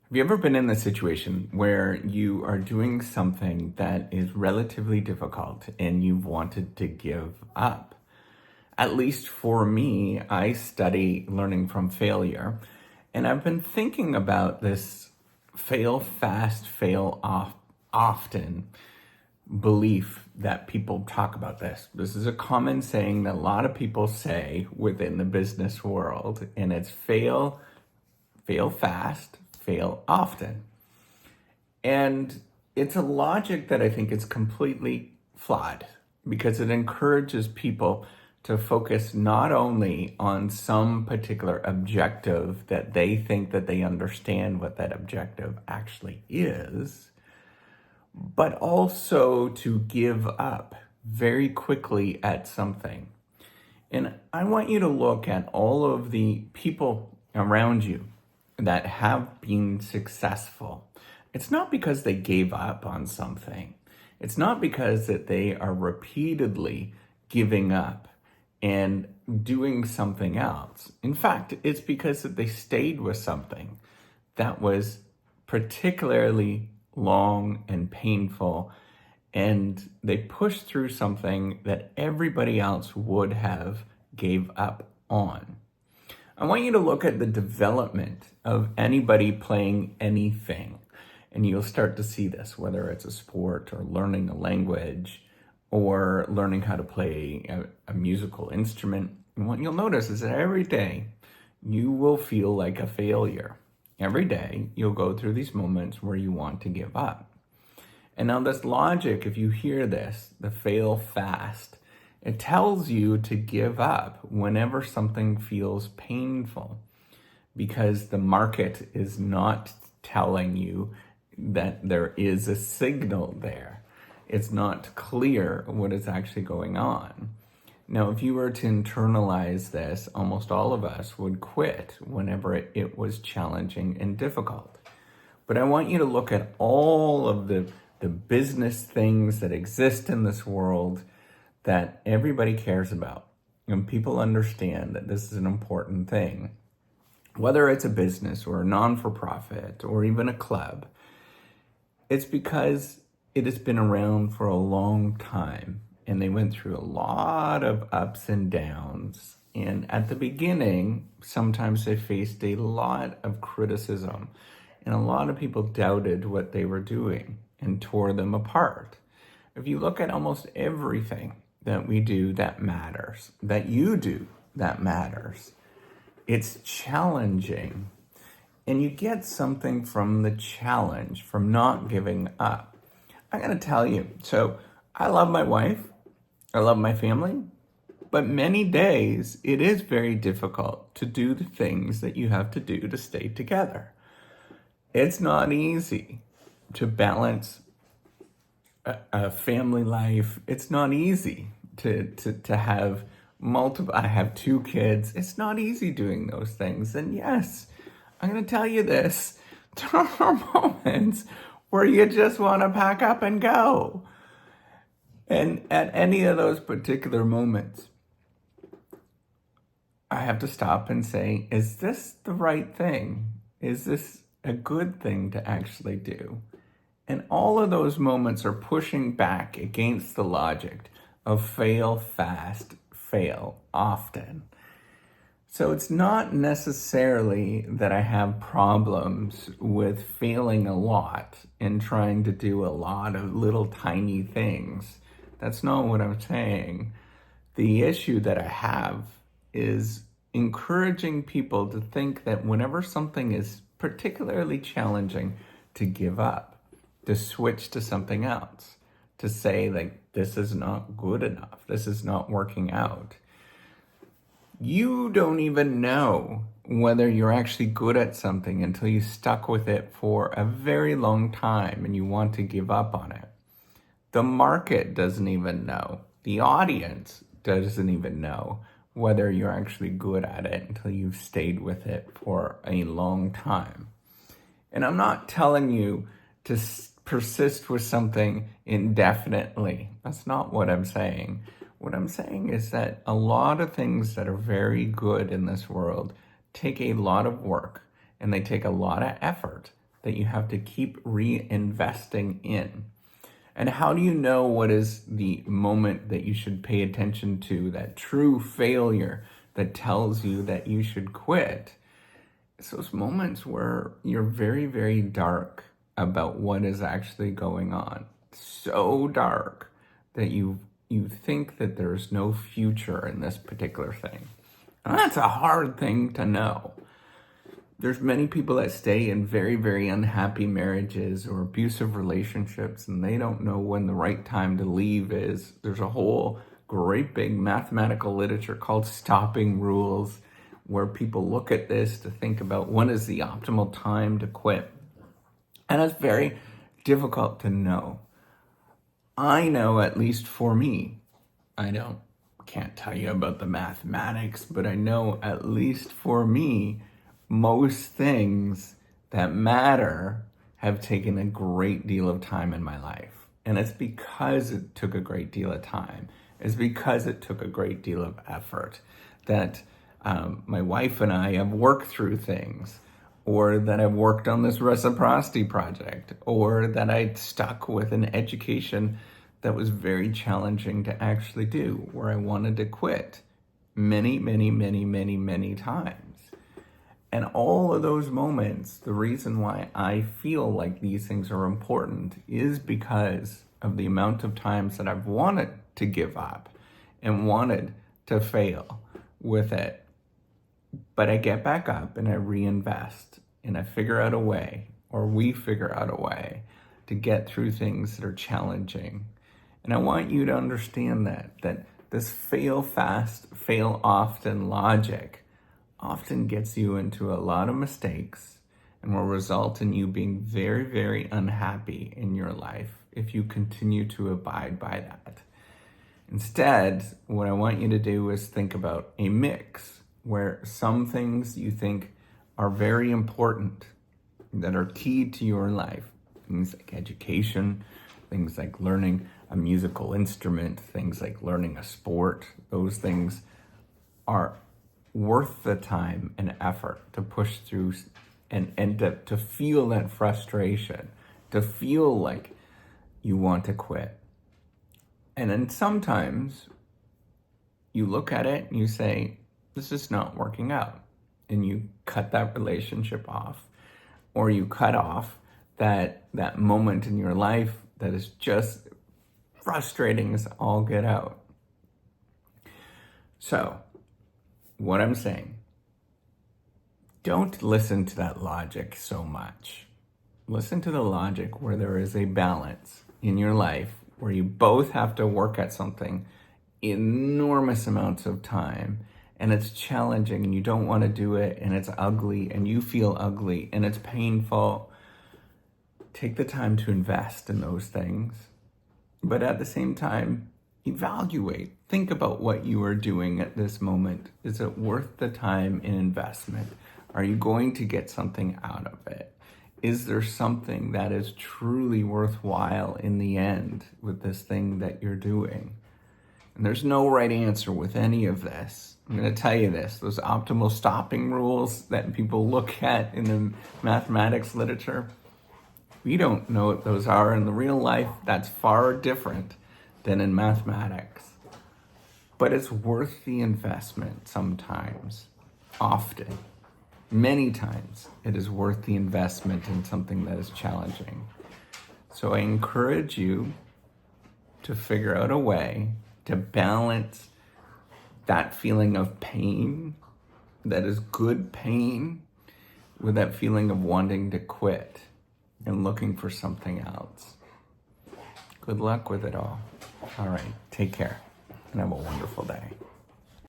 Have you ever been in the situation where you are doing something that is relatively difficult and you've wanted to give up? At least for me, I study learning from failure, and I've been thinking about this fail fast, fail often belief that people talk about this. This is a common saying that a lot of people say within the business world, and it's fail fast, fail often. And it's a logic that I think is completely flawed because it encourages people to focus not only on some particular objective that they think that they understand what that objective actually is, but also to give up very quickly at something. And I want you to look at all of the people around you that have been successful. It's not because they gave up on something. It's not because that they are repeatedly giving up and doing something else. In fact, it's because that they stayed with something that was particularly long and painful, and they pushed through something that everybody else would have gave up on. I want you to look at the development of anybody playing anything, and you'll start to see this, whether it's a sport or learning a language or learning how to play a musical instrument. And what you'll notice is that every day you will feel like a failure. Every day you'll go through these moments where you want to give up. And now this logic, if you hear this, the fail fast, it tells you to give up whenever something feels painful because the market is not telling you that there is a signal there. It's not clear what is actually going on. Now, if you were to internalize this, almost all of us would quit whenever it was challenging and difficult. But I want you to look at all of the business things that exist in this world that everybody cares about. And people understand that this is an important thing. Whether it's a business or a non-for-profit or even a club, it's because it has been around for a long time. And they went through a lot of ups and downs. And at the beginning, sometimes they faced a lot of criticism. And a lot of people doubted what they were doing and tore them apart. If you look at almost everything that we do that matters, that you do that matters, it's challenging. And you get something from the challenge, from not giving up. I'm going to tell you, so I love my wife. I love my family, but many days it is very difficult to do the things that you have to do to stay together. It's not easy to balance a family life. It's not easy to have multiple, I have 2 kids. It's not easy doing those things. And yes, I'm going to tell you this, there are moments where you just want to pack up and go. And at any of those particular moments, I have to stop and say, is this the right thing? Is this a good thing to actually do? And all of those moments are pushing back against the logic of fail fast, fail often. So it's not necessarily that I have problems with failing a lot and trying to do a lot of little tiny things. That's not what I'm saying. The issue that I have is encouraging people to think that whenever something is particularly challenging, to give up, to switch to something else, to say like, this is not good enough, this is not working out. You don't even know whether you're actually good at something until you stuck with it for a very long time and you want to give up on it. The market doesn't even know. The audience doesn't even know whether you're actually good at it until you've stayed with it for a long time. And I'm not telling you to persist with something indefinitely. That's not what I'm saying. What I'm saying is that a lot of things that are very good in this world take a lot of work and they take a lot of effort that you have to keep reinvesting in. And how do you know what is the moment that you should pay attention to, that true failure that tells you that you should quit? It's those moments where you're very, very dark about what is actually going on. So dark that you think that there's no future in this particular thing. And that's a hard thing to know. There's many people that stay in very, very unhappy marriages or abusive relationships, and they don't know when the right time to leave is. There's a whole great big mathematical literature called stopping rules, where people look at this to think about when is the optimal time to quit. And it's very difficult to know. I know, at least for me, can't tell you about the mathematics, but I know, at least for me, most things that matter have taken a great deal of time in my life. And it's because it took a great deal of time. It's because it took a great deal of effort that my wife and I have worked through things, or that I've worked on this reciprocity project, or that I stuck with an education that was very challenging to actually do, where I wanted to quit many, many, many, many, many times. And all of those moments, the reason why I feel like these things are important is because of the amount of times that I've wanted to give up and wanted to fail with it. But I get back up and I reinvest and I figure out a way, or we figure out a way to get through things that are challenging. And I want you to understand that this fail fast, fail often logic often gets you into a lot of mistakes and will result in you being very, very unhappy in your life if you continue to abide by that. Instead, what I want you to do is think about a mix where some things you think are very important, that are key to your life, things like education, things like learning a musical instrument, things like learning a sport, those things are worth the time and effort to push through and to feel that frustration, to feel like you want to quit. And then sometimes you look at it and you say, this is not working out. And you cut that relationship off, or you cut off that moment in your life that is just frustrating as all get out. So, what I'm saying, don't listen to that logic so much. Listen to the logic where there is a balance in your life where you both have to work at something enormous amounts of time, and it's challenging and you don't want to do it, and it's ugly and you feel ugly and it's painful. Take the time to invest in those things, but at the same time, evaluate. Think about what you are doing at this moment. Is it worth the time and investment? Are you going to get something out of it? Is there something that is truly worthwhile in the end with this thing that you're doing? And there's no right answer with any of this. I'm going to tell you this, those optimal stopping rules that people look at in the mathematics literature, we don't know what those are in the real life. That's far different than in mathematics. But it's worth the investment sometimes, often, many times. It is worth the investment in something that is challenging. So I encourage you to figure out a way to balance that feeling of pain, that is good pain, with that feeling of wanting to quit and looking for something else. Good luck with it all. All right, take care and have a wonderful day.